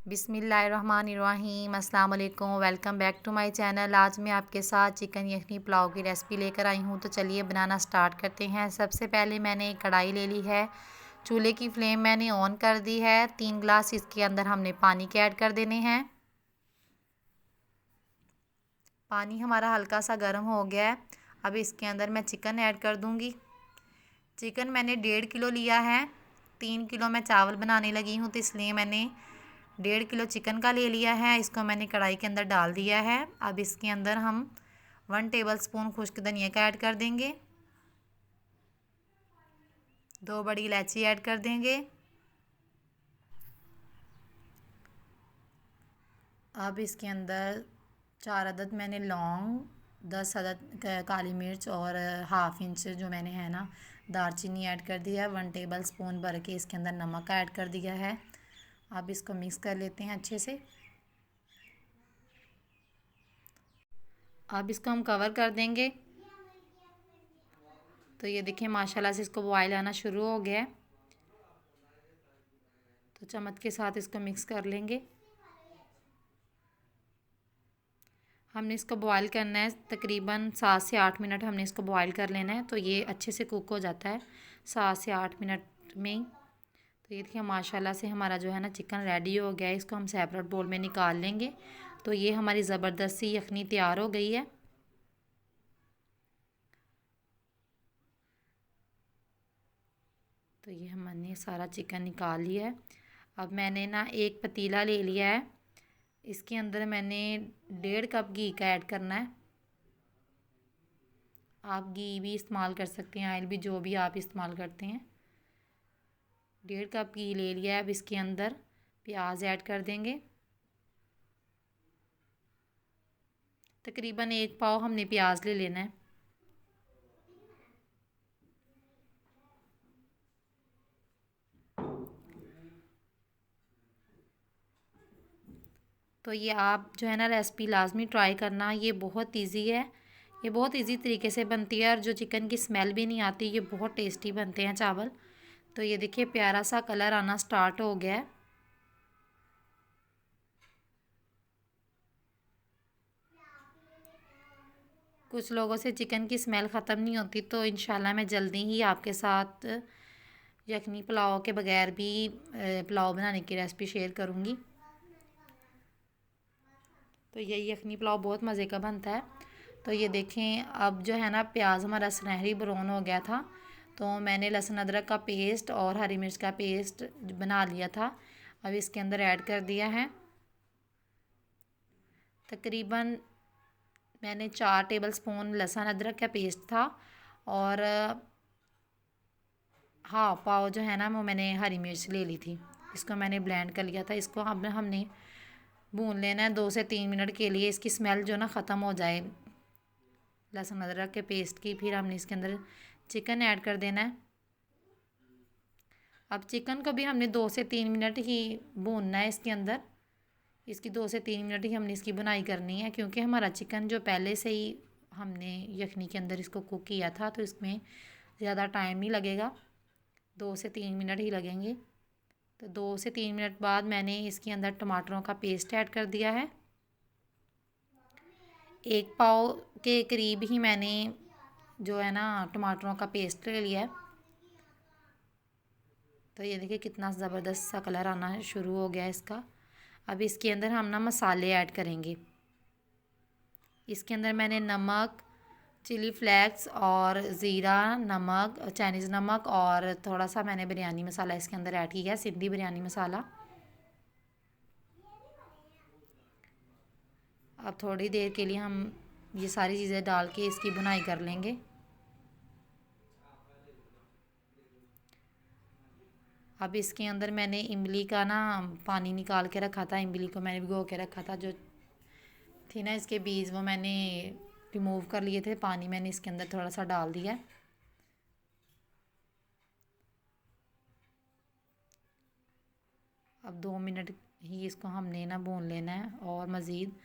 बिस्मिल्लाहिर्रहमानिर्रहीम अस्सलाम वालेकुम। Welcome back to my channel. आज मैं आपके साथ चिकन यखनी पुलाव की रेसिपी लेकर आई हूँ। तो चलिए बनाना स्टार्ट करते हैं। सबसे पहले मैंने एक कढ़ाई ले ली है। चूल्हे की फ्लेम मैंने ऑन कर दी है। 3 गिलास इसके अंदर हमने पानी के ऐड कर देने हैं। पानी हमारा हल्का सा गर्म हो गया है। अब इसके अंदर मैं चिकन ऐड कर दूँगी। चिकन मैंने 1.5 किलो लिया है। 3 किलो मैं चावल बनाने लगी हूँ, तो इसलिए मैंने 1.5 किलो चिकन का ले लिया है। इसको मैंने कढ़ाई के अंदर डाल दिया है। अब इसके अंदर हम 1 टेबलस्पून खुश्क धनिया का ऐड कर देंगे। 2 बड़ी इलायची ऐड कर देंगे। अब इसके अंदर 4 अदद मैंने लौंग, 10 अदद काली मिर्च और हाफ इंच जो मैंने है ना दालचीनी ऐड कर दिया है। 1 टेबलस्पून भर के इसके अंदर नमक ऐड कर दिया है। अब इसको मिक्स कर लेते हैं अच्छे से। अब इसको हम कवर कर देंगे। तो ये देखिए माशाल्लाह से इसको बॉयल आना शुरू हो गया है। तो चम्मच के साथ इसको मिक्स कर लेंगे। हमने इसको बॉयल करना है तकरीबन 7 से 8 मिनट हमने इसको बॉयल कर लेना है। तो ये अच्छे से कुक हो जाता है 7 से 8 मिनट में ही। तो ये देखिए माशाल्लाह से हमारा जो है ना चिकन रेडी हो गया है। इसको हम सेपरेट बोल में निकाल लेंगे। तो ये हमारी ज़बरदस्त सी यखनी तैयार हो गई है। तो ये हमने सारा चिकन निकाल लिया है। अब मैंने ना एक पतीला ले लिया है। इसके अंदर मैंने 1.5 कप घी का ऐड करना है। आप घी भी इस्तेमाल कर सकते हैं, ऑयल भी, जो भी आप इस्तेमाल करते हैं। 1.5 कप घी ले लिया है। अब इसके अंदर प्याज ऐड कर देंगे। तकरीबन 1 पाव हमने प्याज ले लेना है। तो ये आप जो है ना रेसिपी लाजमी ट्राई करना। ये बहुत इजी है। ये बहुत इजी तरीके से बनती है और जो चिकन की स्मेल भी नहीं आती। ये बहुत टेस्टी बनते हैं चावल। तो ये देखिए प्यारा सा कलर आना स्टार्ट हो गया है। कुछ लोगों से चिकन की स्मेल ख़त्म नहीं होती। तो इंशाल्लाह मैं जल्दी ही आपके साथ यखनी पुलाव के बगैर भी पुलाव बनाने की रेसिपी शेयर करूँगी। तो ये यखनी पुलाव बहुत मज़े का बनता है। तो ये देखें अब जो है ना प्याज हमारा सुनहरी ब्राउन हो गया था। तो मैंने लहसुन अदरक का पेस्ट और हरी मिर्च का पेस्ट बना लिया था। अब इसके अंदर ऐड कर दिया है। तकरीबन मैंने 4 टेबलस्पून लहसुन अदरक का पेस्ट था और हाफ पाव जो है ना वो मैंने हरी मिर्च ले ली थी। इसको मैंने ब्लेंड कर लिया था। इसको अब हमने भून लेना है 2 से 3 मिनट के लिए। इसकी स्मेल जो ना ख़त्म हो जाए लहसुन अदरक के पेस्ट की। फिर हमने इसके अंदर चिकन ऐड कर देना है। अब चिकन को भी हमने 2 से 3 मिनट ही भूनना है इसके अंदर। इसकी 2 से 3 मिनट ही हमने इसकी बुनाई करनी है, क्योंकि हमारा चिकन जो पहले से ही हमने यखनी के अंदर इसको कुक किया था। तो इसमें ज़्यादा टाइम नहीं लगेगा, 2 से 3 मिनट ही लगेंगे। तो 2 से 3 मिनट बाद मैंने इसके अंदर टमाटरों का पेस्ट ऐड कर दिया है। 1 पाव के करीब ही मैंने जो है ना टमाटरों का पेस्ट ले लिया है। तो ये देखिए कितना ज़बरदस्त सा कलर आना शुरू हो गया है इसका। अब इसके अंदर हम ना मसाले ऐड करेंगे। इसके अंदर मैंने नमक, चिली फ्लेक्स और ज़ीरा नमक, चाइनीज़ नमक और थोड़ा सा मैंने बिरयानी मसाला इसके अंदर ऐड किया है, सिंधी बिरयानी मसाला। अब थोड़ी देर के लिए हम ये सारी चीज़ें डाल के इसकी बुनाई कर लेंगे। अब इसके अंदर मैंने इमली का ना पानी निकाल के रखा था। इमली को मैंने भिगो के रखा था। जो थी ना इसके बीज वो मैंने रिमूव कर लिए थे। पानी मैंने इसके अंदर थोड़ा सा डाल दिया। अब 2 मिनट ही इसको हमने ना भून लेना है और मज़ीद।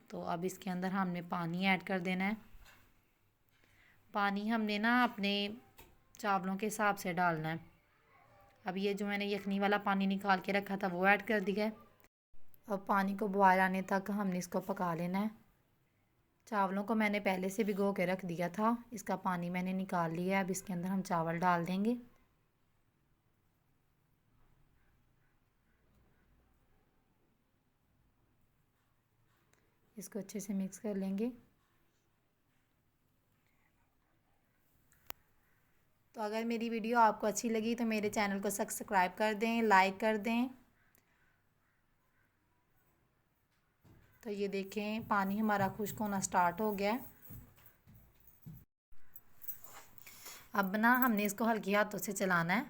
तो अब इसके अंदर हमने पानी ऐड कर देना है। पानी हमने ना अपने चावलों के हिसाब से डालना है। अब ये जो मैंने यखनी वाला पानी निकाल के रखा था वो ऐड कर दिया है। अब पानी को बॉयल आने तक हमने इसको पका लेना है। चावलों को मैंने पहले से भिगो के रख दिया था, इसका पानी मैंने निकाल लिया है। अब इसके अंदर हम चावल डाल देंगे। इसको अच्छे से मिक्स कर लेंगे। तो अगर मेरी वीडियो आपको अच्छी लगी तो मेरे चैनल को सब्सक्राइब कर दें, लाइक कर दें। तो ये देखें पानी हमारा खुश्क होना स्टार्ट हो गया है। अब ना हमने इसको हल्के हाथों से चलाना है।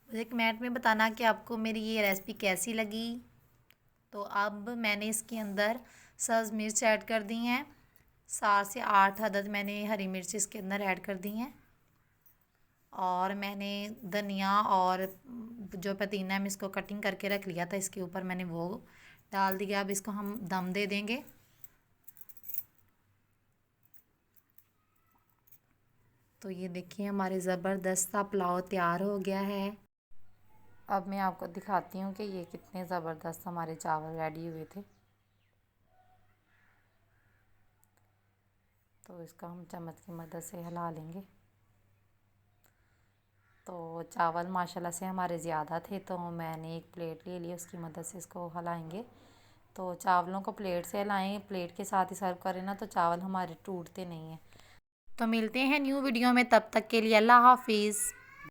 मुझे कमेंट में बताना कि आपको मेरी ये रेसिपी कैसी लगी। तो अब मैंने इसके अंदर सब्ज़ मिर्च ऐड कर दी हैं। 7 से 8 अदद मैंने हरी मिर्च इसके अंदर ऐड कर दी हैं। और मैंने धनिया और जो पुदीना है मैं इसको कटिंग करके रख लिया था, इसके ऊपर मैंने वो डाल दिया। अब इसको हम दम दे देंगे। तो ये देखिए हमारे ज़बरदस्त सा पुलाव तैयार हो गया है। अब मैं आपको दिखाती हूँ कि ये कितने ज़बरदस्त हमारे चावल रेडी हुए थे। तो इसका हम चम्मच की मदद से हिला लेंगे। तो चावल माशाल्लाह से हमारे ज़्यादा थे तो मैंने एक प्लेट ले ली, उसकी मदद से इसको हिलाएंगे। तो चावलों को प्लेट से हिलाएं, प्लेट के साथ ही सर्व करें ना तो चावल हमारे टूटते नहीं हैं। तो मिलते हैं न्यू वीडियो में, तब तक के लिए अल्लाह हाफिज़।